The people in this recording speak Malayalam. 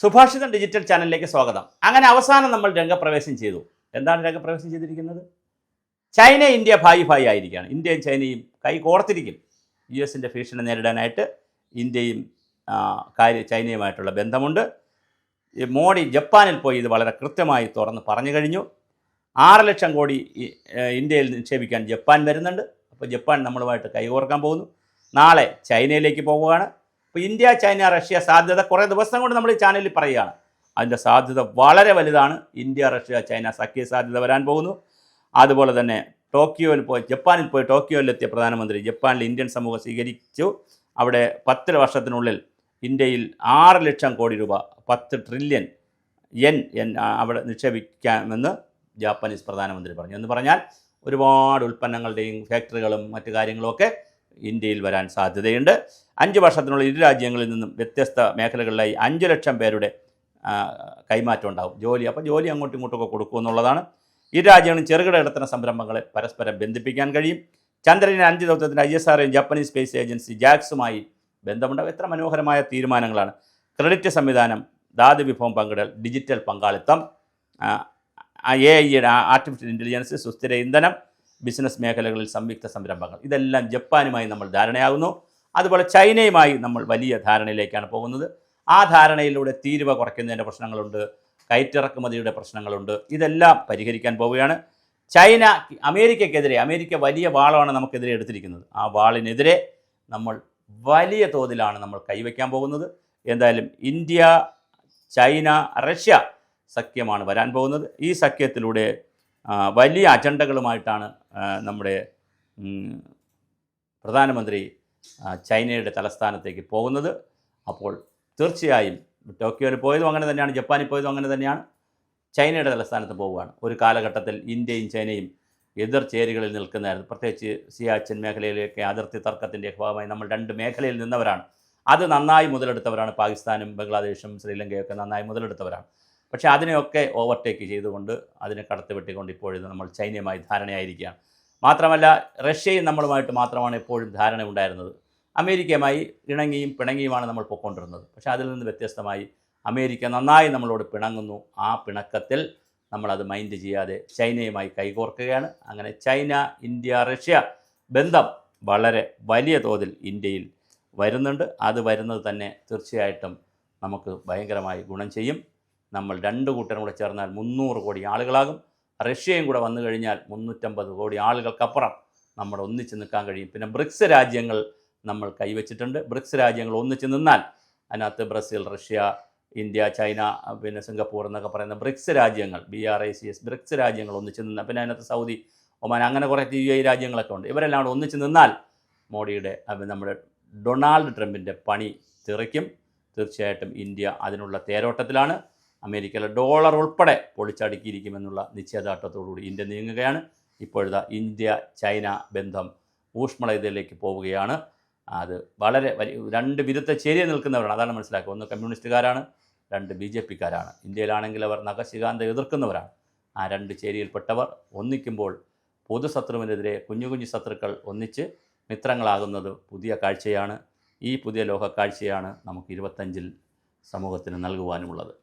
സുഭാഷിതം ഡിജിറ്റൽ ചാനലിലേക്ക് സ്വാഗതം. അങ്ങനെ അവസാനം നമ്മൾ രംഗപ്രവേശം ചെയ്തു. എന്താണ് രംഗപ്രവേശം ചെയ്തിരിക്കുന്നത്? ചൈന ഇന്ത്യ ഭായി ഭായി ആയിരിക്കുകയാണ്. ഇന്ത്യയും ചൈനയും കൈ കോർത്തിരിക്കും. US-ൻ്റെ ഭീഷണി നേരിടാനായിട്ട് ഇന്ത്യയും ചൈനയുമായിട്ടുള്ള ബന്ധമുണ്ട്. മോഡി ജപ്പാനിൽ പോയി ഇത് വളരെ കൃത്യമായി തുറന്ന് പറഞ്ഞു കഴിഞ്ഞു. 6 ലക്ഷം കോടി ഇന്ത്യയിൽ നിക്ഷേപിക്കാൻ ജപ്പാൻ വരുന്നുണ്ട്. അപ്പോൾ ജപ്പാൻ നമ്മളുമായിട്ട് കൈകോർക്കാൻ പോകുന്നു. നാളെ ചൈനയിലേക്ക് പോവുകയാണ്. അപ്പോൾ ഇന്ത്യ ചൈന റഷ്യ സാധ്യത കുറേ ദിവസം കൊണ്ട് നമ്മൾ ഈ ചാനലിൽ പറയുകയാണ്. അതിൻ്റെ സാധ്യത വളരെ വലുതാണ്. ഇന്ത്യ റഷ്യ ചൈന സഖ്യ സാധ്യത വരാൻ പോകുന്നു. അതുപോലെ തന്നെ ജപ്പാനിൽ പോയി ടോക്കിയോയിലെത്തിയ പ്രധാനമന്ത്രി ജപ്പാനിൽ ഇന്ത്യൻ സമൂഹം സ്വീകരിച്ചു. അവിടെ 10 വർഷത്തിനുള്ളിൽ ഇന്ത്യയിൽ 6 ലക്ഷം കോടി രൂപ 10 ട്രില്യൺ yen അവിടെ നിക്ഷേപിക്കാമെന്ന് ജാപ്പനീസ് പ്രധാനമന്ത്രി പറഞ്ഞു. എന്ന് പറഞ്ഞാൽ ഒരുപാട് ഉൽപ്പന്നങ്ങളുടെയും ഫാക്ടറികളും മറ്റു കാര്യങ്ങളുമൊക്കെ ഇന്ത്യയിൽ വരാൻ സാധ്യതയുണ്ട്. 5 വർഷത്തിനുള്ള ഇരു രാജ്യങ്ങളിൽ നിന്നും വ്യത്യസ്ത മേഖലകളിലായി 5 ലക്ഷം പേരുടെ കൈമാറ്റം ഉണ്ടാകും. അപ്പോൾ ജോലി അങ്ങോട്ടും ഇങ്ങോട്ടൊക്കെ കൊടുക്കുമെന്നുള്ളതാണ്. ഇരു രാജ്യങ്ങളും ചെറുകിട ഇടത്തരം സംരംഭങ്ങളെ പരസ്പരം ബന്ധിപ്പിക്കാൻ കഴിയും. ചന്ദ്രന് 5 ദൗത്യത്തിന് ISRO ജാപ്പനീസ് സ്പേസ് ഏജൻസി JAXUമായി ബന്ധമുണ്ടാകും. എത്ര മനോഹരമായ തീരുമാനങ്ങളാണ്. ക്രെഡിറ്റ് സംവിധാനം, ധാതു വിഭവം പങ്കിടൽ, ഡിജിറ്റൽ പങ്കാളിത്തം, AI ആർട്ടിഫിഷ്യൽ ഇൻ്റലിജൻസ്, സുസ്ഥിര ഇന്ധനം, ബിസിനസ് മേഖലകളിൽ സംയുക്ത സംരംഭങ്ങൾ, ഇതെല്ലാം ജപ്പാനുമായി നമ്മൾ ധാരണയാകുന്നു. അതുപോലെ ചൈനയുമായി നമ്മൾ വലിയ ധാരണയിലേക്കാണ് പോകുന്നത്. ആ ധാരണയിലൂടെ തീരുവ കുറയ്ക്കുന്നതിൻ്റെ പ്രശ്നങ്ങളുണ്ട്, കയറ്റിറക്കുമതിയുടെ പ്രശ്നങ്ങളുണ്ട്. ഇതെല്ലാം പരിഹരിക്കാൻ പോവുകയാണ്. അമേരിക്ക വലിയ വാളാണ് നമുക്കെതിരെ എടുത്തിരിക്കുന്നത്. ആ വാളിനെതിരെ നമ്മൾ വലിയ തോതിലാണ് നമ്മൾ കൈവയ്ക്കാൻ പോകുന്നത്. എന്തായാലും ഇന്ത്യ ചൈന റഷ്യ സഖ്യമാണ് വരാൻ പോകുന്നത്. ഈ സഖ്യത്തിലൂടെ വലിയ അജണ്ടകളുമായിട്ടാണ് നമ്മുടെ പ്രധാനമന്ത്രി ചൈനയുടെ തലസ്ഥാനത്തേക്ക് പോകുന്നത്. അപ്പോൾ തീർച്ചയായും ടോക്കിയോയിൽ പോയതും അങ്ങനെ തന്നെയാണ്, ജപ്പാനിൽ പോയതും അങ്ങനെ തന്നെയാണ്, ചൈനയുടെ തലസ്ഥാനത്ത് പോവുകയാണ്. ഒരു കാലഘട്ടത്തിൽ ഇന്ത്യയും ചൈനയും എതിർ ചേരികളിൽ നിൽക്കുന്നതായിരുന്നു. പ്രത്യേകിച്ച് സിയാച്ചിൻ മേഖലയിലേക്ക് അതിർത്തി തർക്കത്തിൻ്റെ ഭാഗമായി നമ്മൾ 2 മേഖലയിൽ നിന്നവരാണ്. അത് നന്നായി മുതലെടുത്തവരാണ്. പാകിസ്ഥാനും ബംഗ്ലാദേശും ശ്രീലങ്കയൊക്കെ നന്നായി മുതലെടുത്തവരാണ്. പക്ഷേ അതിനെയൊക്കെ ഓവർടേക്ക് ചെയ്തുകൊണ്ട് അതിനെ കടത്തിവെട്ടിക്കൊണ്ട് ഇപ്പോഴും നമ്മൾ ചൈനയുമായി ധാരണയായിരിക്കുകയാണ്. മാത്രമല്ല റഷ്യയും നമ്മളുമായിട്ട് മാത്രമാണ് എപ്പോഴും ധാരണ ഉണ്ടായിരുന്നത്. അമേരിക്കയുമായി ഇണങ്ങിയും പിണങ്ങിയുമാണ് നമ്മൾ പൊയ്ക്കൊണ്ടിരുന്നത്. പക്ഷേ അതിൽ നിന്ന് വ്യത്യസ്തമായി അമേരിക്ക നന്നായി നമ്മളോട് പിണങ്ങുന്നു. ആ പിണക്കത്തിൽ നമ്മളത് മൈൻഡ് ചെയ്യാതെ ചൈനയുമായി കൈകോർക്കുകയാണ്. അങ്ങനെ ചൈന ഇന്ത്യ റഷ്യ ബന്ധം വളരെ വലിയ തോതിൽ ഇന്ത്യയിൽ വരുന്നുണ്ട്. അത് വരുന്നത് തന്നെ തീർച്ചയായിട്ടും നമുക്ക് ഭയങ്കരമായി ഗുണം ചെയ്യും. നമ്മൾ 2 കൂട്ടരും കൂടെ ചേർന്നാൽ 300 കോടി ആളുകളാകും. റഷ്യയും കൂടെ വന്നു കഴിഞ്ഞാൽ 350 കോടി ആളുകൾക്കപ്പുറം നമ്മൾ ഒന്നിച്ച് നിൽക്കാൻ കഴിയും. പിന്നെ ബ്രിക്സ് രാജ്യങ്ങൾ നമ്മൾ കൈവച്ചിട്ടുണ്ട്. ബ്രിക്സ് രാജ്യങ്ങൾ ഒന്നിച്ച് നിന്നാൽ അതിനകത്ത് ബ്രസീൽ, റഷ്യ, ഇന്ത്യ, ചൈന, പിന്നെ സിംഗപ്പൂർ എന്നൊക്കെ പറയുന്ന ബ്രിക്സ് രാജ്യങ്ങൾ, BRICS ബ്രിക്സ് രാജ്യങ്ങൾ ഒന്നിച്ച് നിന്നാൽ, പിന്നെ അതിനകത്ത് സൗദി, ഒമാൻ, അങ്ങനെ കുറേ UAE രാജ്യങ്ങളൊക്കെ ഉണ്ട്. ഇവരെല്ലാം കൂടെ ഒന്നിച്ച് നിന്നാൽ നമ്മുടെ ഡൊണാൾഡ് ട്രംപിൻ്റെ പണി തെറിക്കും. തീർച്ചയായിട്ടും ഇന്ത്യ അതിനുള്ള തേരോട്ടത്തിലാണ്. അമേരിക്കയിലെ ഡോളർ ഉൾപ്പെടെ പൊളിച്ചടുക്കിയിരിക്കുമെന്നുള്ള നിശ്ചയദാർഢ്യത്തോടുകൂടി ഇന്ത്യ നീങ്ങുകയാണ്. ഇപ്പോഴത്തെ ഇന്ത്യ ചൈന ബന്ധം ഊഷ്മളതയിലേക്ക് പോവുകയാണ്. അത് വളരെ 2 വിരുദ്ധ ചേരിയിൽ നിൽക്കുന്നവരാണ്. അതാണ് മനസ്സിലാക്കുക. ഒന്ന് കമ്മ്യൂണിസ്റ്റുകാരാണ്, 2 BJP-ക്കാരാണ്. ഇന്ത്യയിലാണെങ്കിൽ അവർ നഖശികാന്തം എതിർക്കുന്നവരാണ്. ആ 2 ചേരിയിൽപ്പെട്ടവർ ഒന്നിക്കുമ്പോൾ പൊതുശത്രുവിനെതിരെ കുഞ്ഞു ശത്രുക്കൾ ഒന്നിച്ച് മിത്രങ്ങളാകുന്നത് പുതിയ കാഴ്ചയാണ്. ഈ പുതിയ ലോക കാഴ്ചയാണ് നമുക്ക് 25-ൽ സമൂഹത്തിന് നൽകുവാനുമുള്ളത്.